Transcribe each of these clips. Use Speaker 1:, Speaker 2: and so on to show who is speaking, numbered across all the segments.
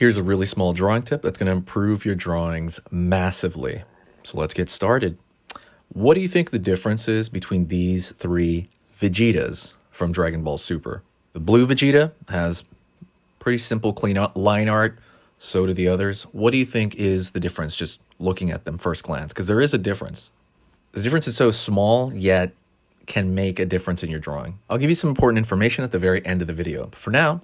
Speaker 1: Here's a really small drawing tip that's going to improve your drawings massively. So let's get started. What do you think the difference is between these three Vegetas from Dragon Ball Super? The blue Vegeta has pretty simple, clean line art. So do the others. What do you think is the difference just looking at them first glance? Because there is a difference. The difference is so small, yet can make a difference in your drawing. I'll give you some important information at the very end of the video. But for now,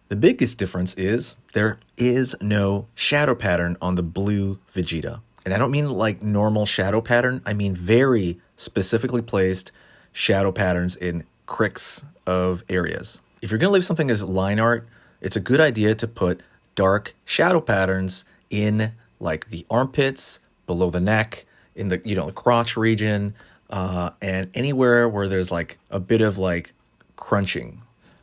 Speaker 1: the biggest difference is there is no shadow pattern on the blue Vegeta. And I don't mean like normal shadow pattern. I mean very specifically placed shadow patterns in cricks of areas. If you're going to leave something as line art, it's a good idea to put dark shadow patterns in like the armpits, below the neck, in the the crotch region, and anywhere where there's like a bit of like crunching.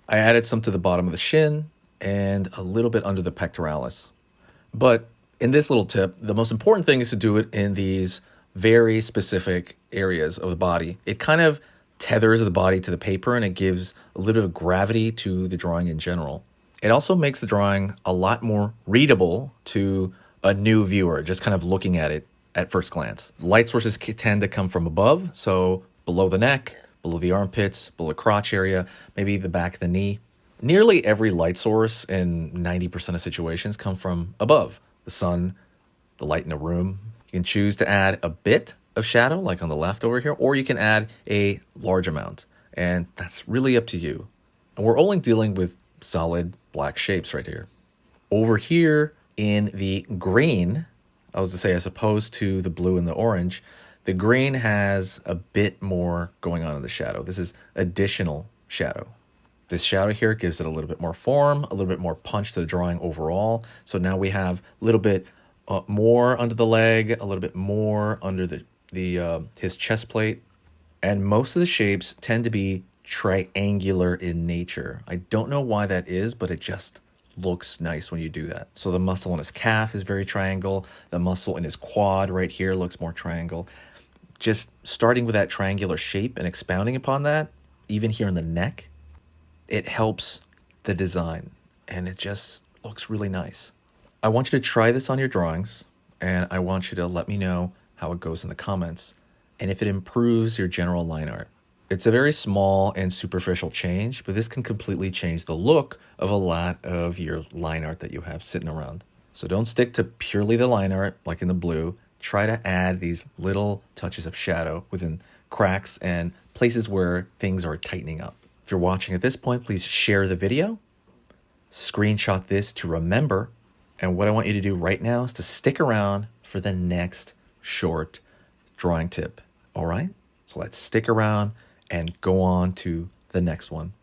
Speaker 1: I added some to the bottom of the shin and a little bit under the pectoralis. But in this little tip, the most important thing is to do it in these very specific areas of the body. It kind of tethers the body to the paper and it gives a little bit of gravity to the drawing in general. It also makes the drawing a lot more readable to a new viewer, just kind of looking at it at first glance. Light sources tend to come from above, so below the neck, below the armpits, below the crotch area, maybe the back of the knee. Nearly every light source in 90% of situations come from above. The sun, the light in a room. You can choose to add a bit of shadow, like on the left over here, or you can add a large amount, and that's really up to you. And we're only dealing with solid black shapes right here. Over here in the green, I was to say, as opposed to the blue and the orange, the green has a bit more going on in the shadow. This is additional shadow. This shadow here gives it a little bit more form, a little bit more punch to the drawing overall. So now we have a little bit more under the leg, a little bit more under his chest plate. And most of the shapes tend to be triangular in nature. I don't know why that is, but it just looks nice when you do that. So the muscle in his calf is very triangle. The muscle in his quad right here looks more triangle. Just starting with that triangular shape and expounding upon that, even here in the neck, it helps the design and it just looks really nice. I want you to try this on your drawings and I want you to let me know how it goes in the comments and if it improves your general line art. It's a very small and superficial change, but this can completely change the look of a lot of your line art that you have sitting around. So don't stick to purely the line art like in the blue. Try to add these little touches of shadow within cracks and places where things are tightening up. If you're watching at this point, please share the video, screenshot this to remember, and what I want you to do right now is to stick around for the next short drawing tip, all right? So let's stick around and go on to the next one.